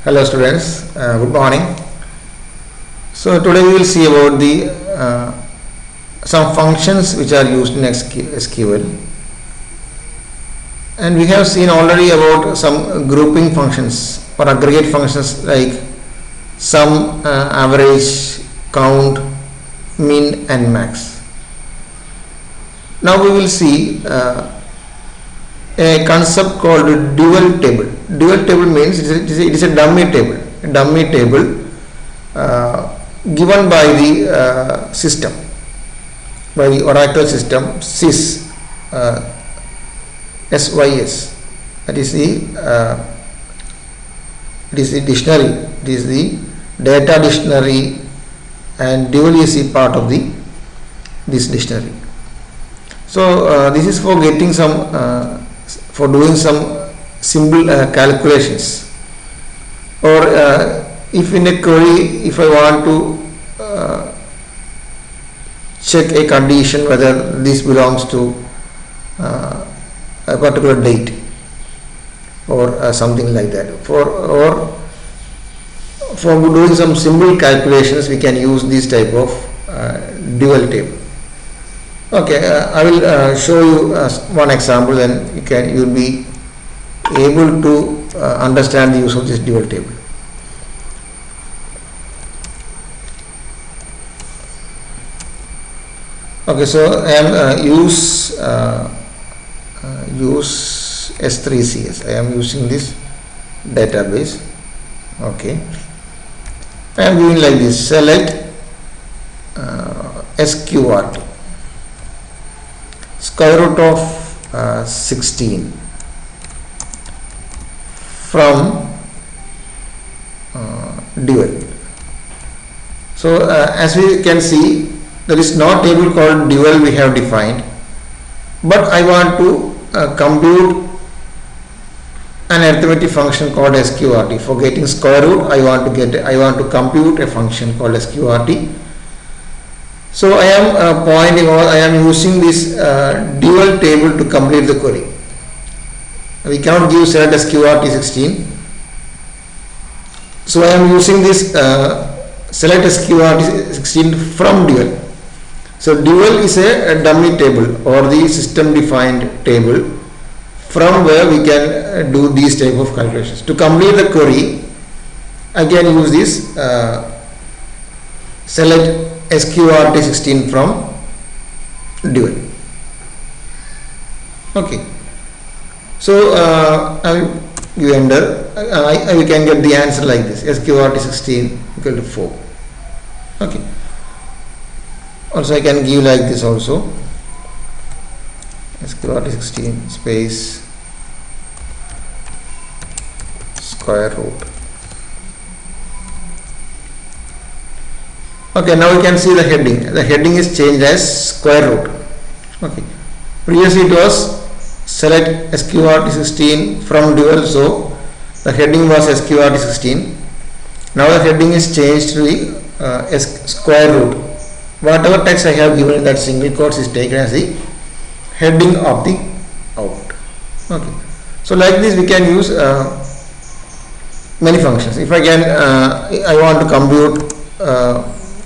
Hello students, good morning. So today we will see about the some functions which are used in SQL, and we have seen already about some grouping functions or aggregate functions like sum, average, count, min and max. Now we will see a concept called dual table. Dual table means it is a dummy table. A dummy table given by the system, by the Oracle system SYS, SYS. That is the dictionary. It is the data dictionary, and dual is a part of this dictionary. So this is for getting some for doing some simple calculations, or if in a query, if I want to check a condition whether this belongs to a particular date or something like that, or for doing some simple calculations, we can use this type of dual table. Okay, I will show you one example, then you will be able to understand the use of this dual table. Okay, so I am use S3CS. I am using this database. Okay, I am doing like this: select SQRT, square root of 16 from dual. So as we can see, there is no table called dual we have defined, but I want to compute an arithmetic function called SQRT. For getting square root, I want to compute a function called SQRT. So I am using this dual table to complete the query. We cannot give select SQRT 16. So I am using this select SQRT 16 from dual. So dual is a dummy table or the system defined table from where we can do these type of calculations. To complete the query, I can use this select SQRT 16 from dual. Okay, so I will give enter. I can get the answer like this: SQRT 16 equal to 4. Okay, also I can give like this also: SQRT 16 space square root. Okay, now we can see the heading. The heading is changed as square root. Okay, previously it was select SQRT 16 from dual, so the heading was SQRT 16. Now the heading is changed to the square root. Whatever text I have given in that single quotes is taken as the heading of the output. Okay, so like this we can use many functions. If I want to compute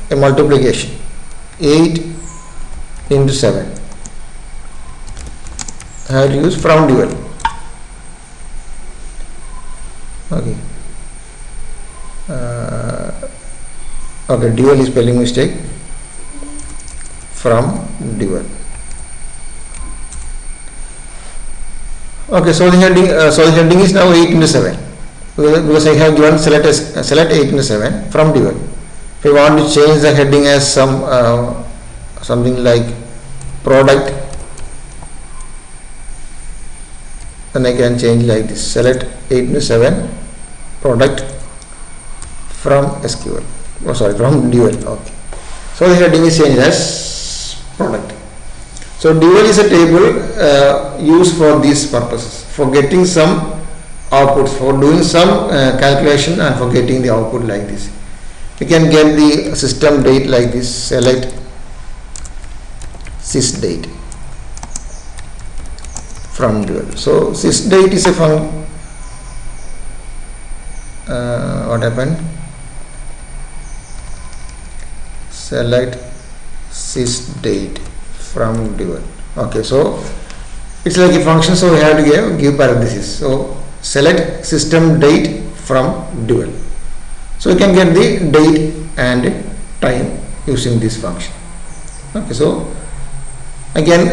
a multiplication, 8 into 7, I have to use from dual. Okay, okay, dual is spelling mistake, from dual. Okay, so the heading is now 8 into 7 because I have given select 8 into 7 from dual. If I want to change the heading as something like product, then I can change like this: select 8 into 7 product from SQL. Oh, sorry, from dual. Okay, so the heading is changed as product. So dual is a table used for these purposes, for getting some outputs, for doing some calculation and for getting the output like this. We can get the system date like this: select sys date from dual. So sys date is a what happened, select sys date from dual. Okay, so it's like a function, so we have to give parenthesis. So select system date from dual. So we can get the date and time using this function. Okay, so again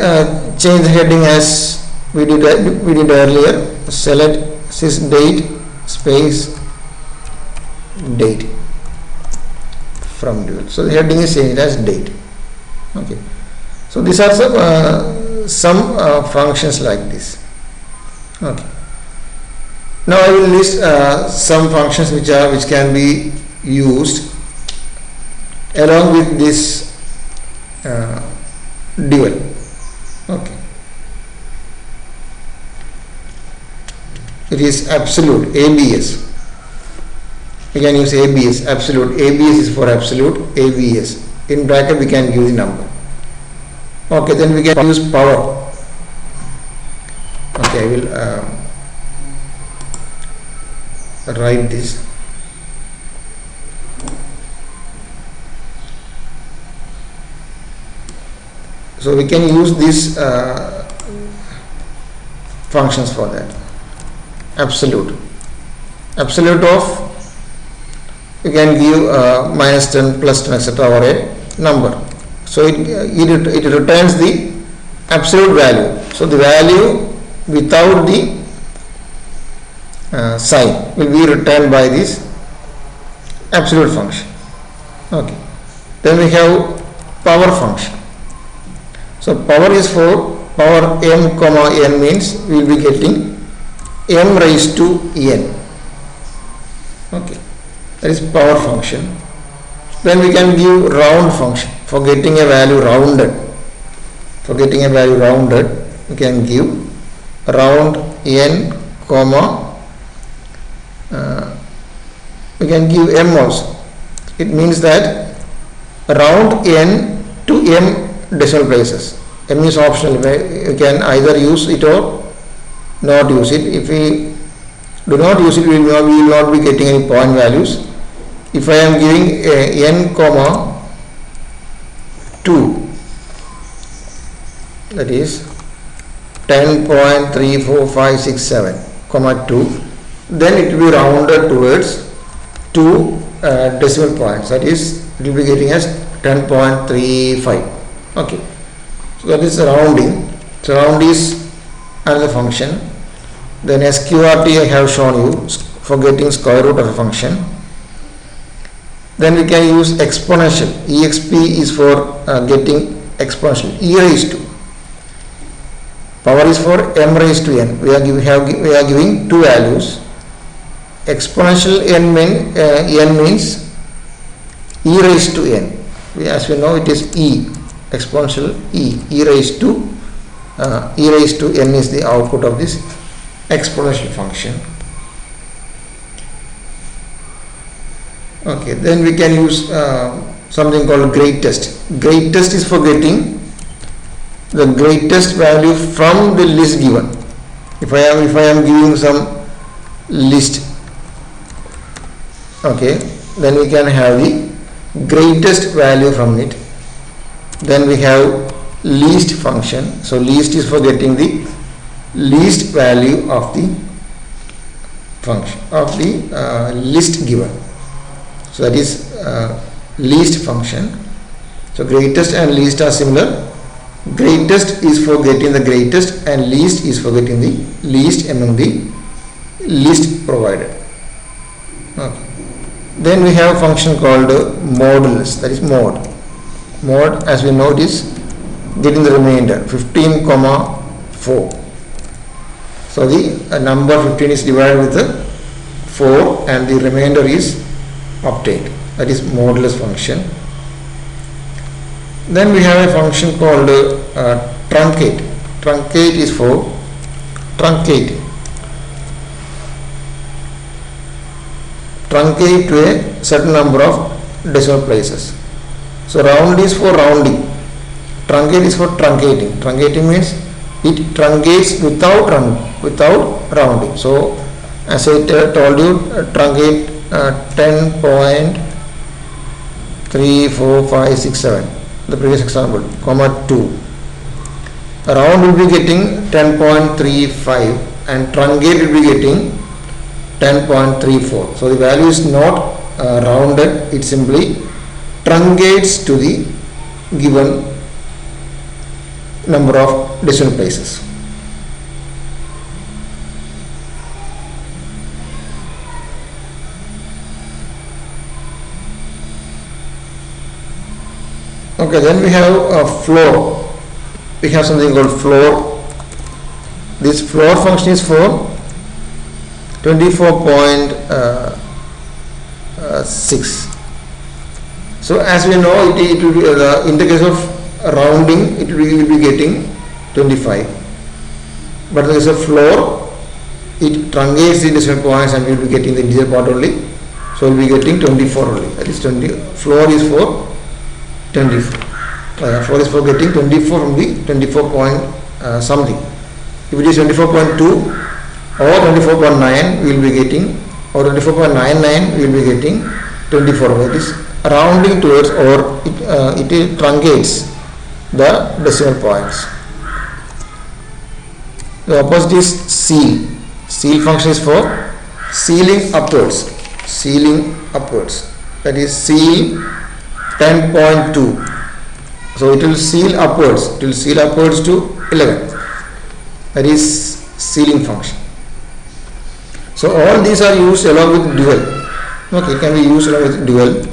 change the heading as we did earlier. Select sys date space date from dual. So the heading is changed as date. Okay, so these are some functions like this. Okay, now I will list some functions which can be used along with this dual. Okay, it is absolute, ABS. We can use ABS, absolute. ABS is for absolute, ABS. In bracket we can use the number. Okay, then we can use power. Okay, I will write this. So we can use these functions for that. Absolute of, you can give -10, +10, etc. or a number. So it returns the absolute value. So the value without the sign will be returned by this absolute function. Okay, then we have power function. So power is for power m comma n, means we will be getting m raised to n. Okay, that is power function. Then we can give round function for getting a value rounded. For getting a value rounded, we can give round n comma, we can give m also. It means that round n to m decimal places. M is optional. You can either use it or not use it. If we do not use it, we will not be getting any point values. If I am giving n comma 2, that is 10.34567 comma 2, then it will be rounded towards 2 decimal points, that is it will be getting as 10.35. Okay, so that is rounding. So round is another function. Then SQRT I have shown you for getting square root of a function. Then we can use exponential. EXP is for getting exponential. E raised to. Power is for m raised to n. We are giving two values. Exponential n means e raised to n. As we know, it is e. Exponential e raised to n is the output of this exponential function. Okay, then we can use something called greatest. Greatest is for getting the greatest value from the list given. If I am giving some list, okay, then we can have the greatest value from it. Then we have least function. So least is for getting the least value of the function of the list given. So that is least function. So greatest and least are similar. Greatest is for getting the greatest and least is for getting the least among the list provided. Okay. Then we have a function called modulus, that is mod. Mod, as we know, it is getting the remainder 15,4. So the number 15 is divided with the 4 and the remainder is obtained. That is modulus function. Then we have a function called truncate. Truncate is for truncating. Truncate to a certain number of decimal places. So round is for rounding. Truncate is for truncating. Truncating means it truncates without rounding. So as I told you, truncate 10.34567, the previous example, comma 2. Round will be getting 10.35 and truncate will be getting 10.34. So the value is not rounded, it simply truncates to the given number of decimal places. Okay, then we have a floor. We have something called floor. This floor function is for 24.6. So as we know, it will be in the case of rounding, it will be getting 25. But there is a floor, it truncates the decimal points and we will be getting the integer part only. So we will be getting 24 only. That is 20. Floor is for 24. Floor is for getting 24 from the 24 point something. If it is 24.2 or 24.9, we will be getting, or 24.99, we will be getting 24. That is rounding towards, or it truncates the decimal points. The opposite is seal. Seal function is for sealing upwards. Sealing upwards. That is seal 10.2. So it will seal upwards. It will seal upwards to 11. That is sealing function. So all these are used along with dual. Okay, can be used along with dual.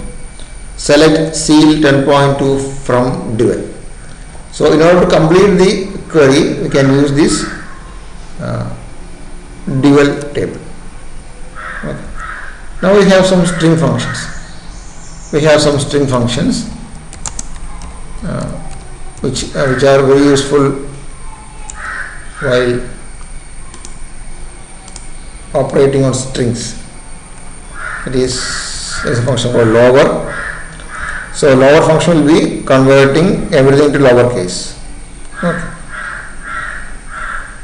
Select seal 10.2 from dual. So in order to complete the query, we can use this dual table. Okay. Now we have some string functions. We have some string functions which are very useful while operating on strings. It is, there is a function called lower. So lower function will be converting everything to lowercase. Okay.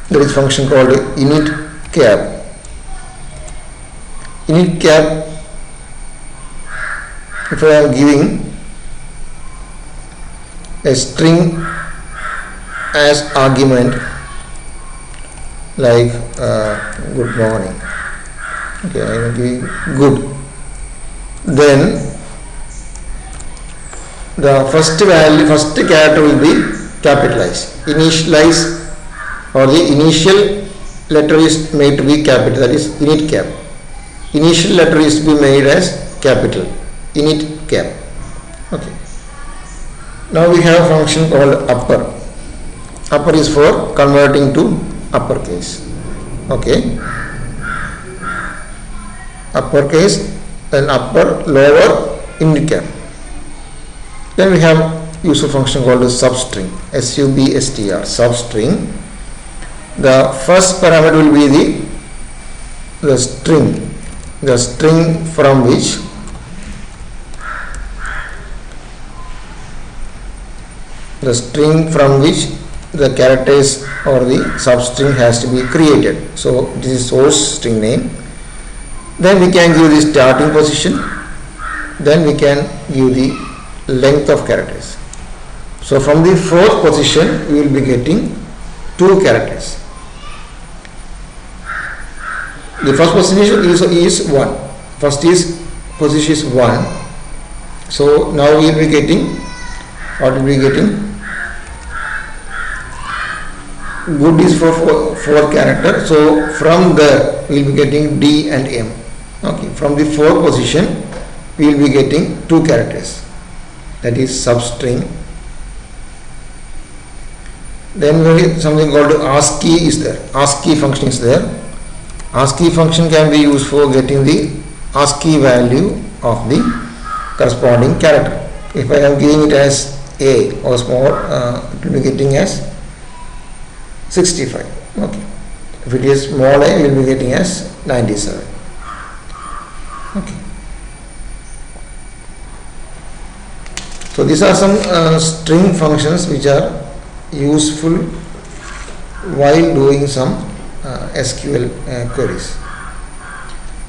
There is a function called init cap. Init cap, if I am giving a string as argument like good morning, okay, I am giving good, then the first value, first character will be capitalized. Initialize, or the initial letter is made to be capital, that is init cap. Initial letter is to be made as capital, init cap. Okay. Now we have a function called upper. Upper is for converting to uppercase. Okay. Uppercase, then upper, lower, init cap. Then we have useful function called substring, substr, substring. The first parameter will be the string from which the characters or the substring has to be created. So this is source string name. Then we can give the starting position. Then we can give the length of characters. So from the fourth position we will be getting 2 characters. The first position is 1. First is position is 1. So now we will be getting, what will be getting? Good is for 4 characters. So from there we will be getting D and M. Okay. From the fourth position we will be getting 2 characters. That is substring. Then something called ASCII is there. ASCII function is there. ASCII function can be used for getting the ASCII value of the corresponding character. If I am giving it as A or small, it will be getting as 65. Okay. If it is small a, we will be getting as 97. Okay. So these are some string functions which are useful while doing some SQL queries.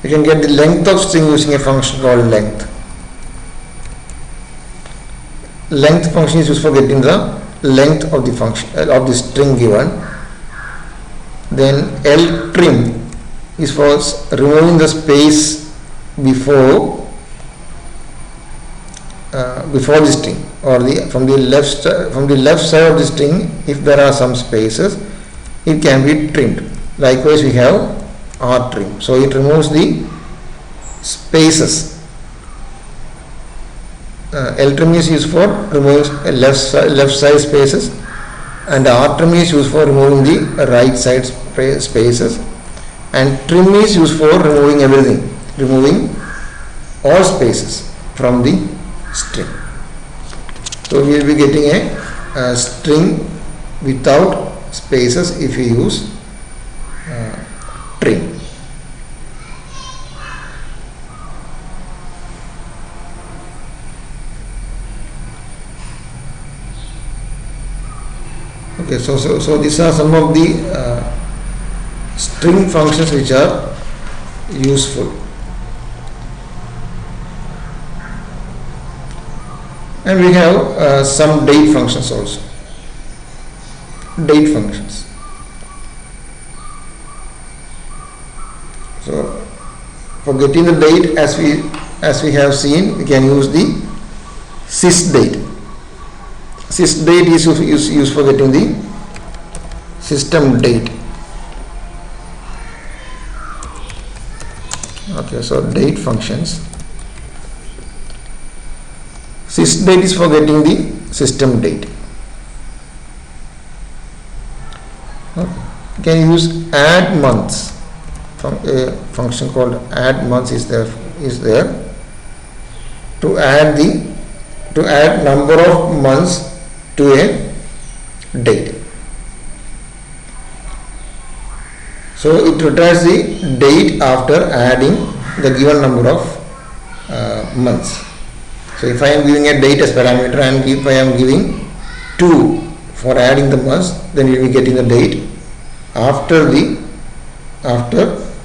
you can get the length of string using a function called length. Length function is used for getting the length of the function of the string given. Then ltrim is for removing the space before before the string, or from the left side of the string. If there are some spaces, it can be trimmed. Likewise, we have rtrim, so it removes the spaces. Ltrim is used for removing left side spaces, and rtrim is used for removing the right side spaces, and trim is used for removing everything, removing all spaces from the string. So we will be getting a string without spaces if we use trim. Okay, so these are some of the string functions which are useful. And we have some date functions also. Date functions. So for getting the date, as we have seen, we can use the sysdate. Sysdate is used for getting the system date. Okay, so date functions. Sysdate is for getting the system date. Okay. You can use add months. A function called add months is there to add number of months to a date. So it returns the date after adding the given number of months. So if I am giving a date as parameter, and if I am giving 2 for adding the months, then we will be getting the date after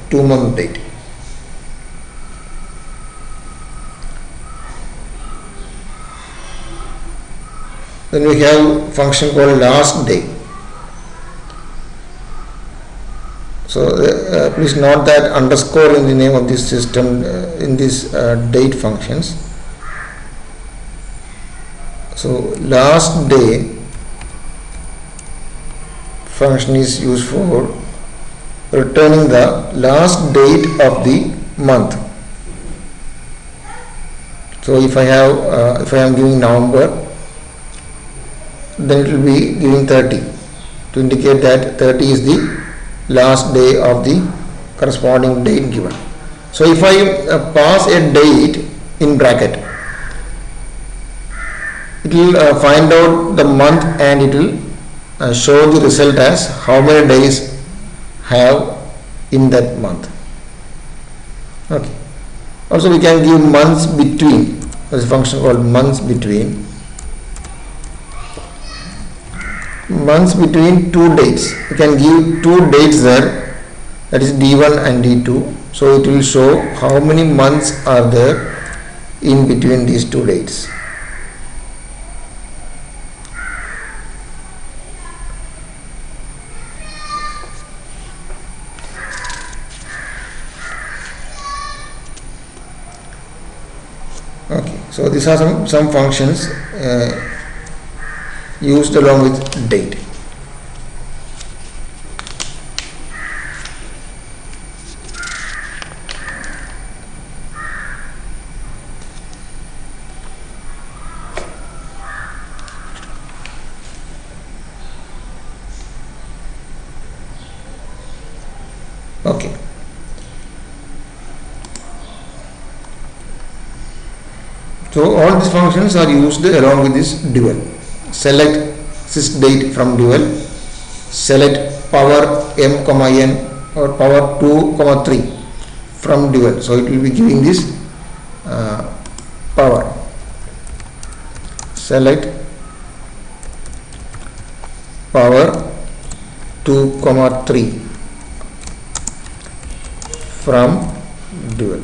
2-month date. Then we have function called last day. So please note that underscore in the name of this system in these date functions. So last day function is used for returning the last date of the month. So if I am giving November, then it will be giving 30 to indicate that 30 is the last day of the corresponding date given. So if I pass a date in bracket, it will find out the month and it will show the result as how many days have in that month. Okay. Also we can give months between. There's a function called months between. Months between 2 dates. You can give 2 dates there, that is D1 and D2. So it will show how many months are there in between these 2 dates. Okay, so these are some functions used along with date. Okay. So all these functions are used along with this dual. Select sysdate from dual. Select power m comma n or power 2 comma 3 from dual. So it will be giving this power. Select power 2 comma 3 from dual.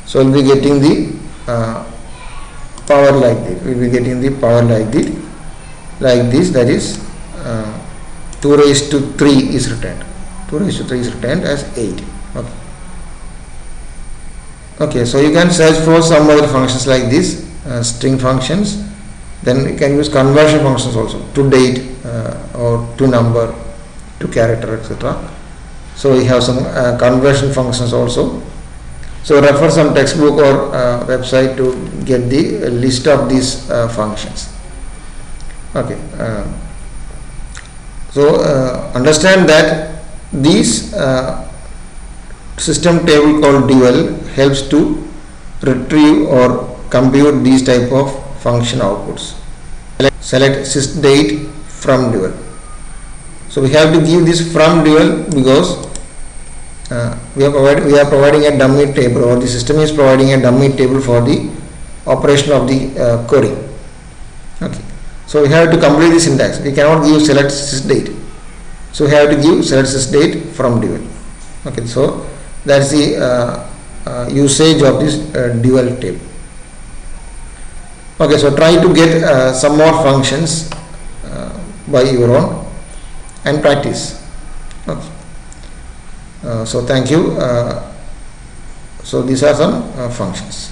So we'll be getting the power like this. We'll be getting the power like this. That is 2 raised to 3 is returned. 2 raised to 3 is returned as 8. Okay. Okay. So you can search for some other functions like this, string functions. Then you can use conversion functions also, to date or to number, to character, etc. So we have some conversion functions also. So refer some textbook or website to get the list of these functions. Okay. So understand that this system table called dual helps to retrieve or compute these type of function outputs. Select sysdate from dual. So we have to give this from dual because we are providing a dummy table, or the system is providing a dummy table for the operation of the query. Okay. So we have to complete the syntax. We cannot give select sysdate. So we have to give select sysdate from dual. Okay. So that's the usage of this dual table. Okay, so try to get some more functions by your own and practice. Okay. So thank you. So these are some functions.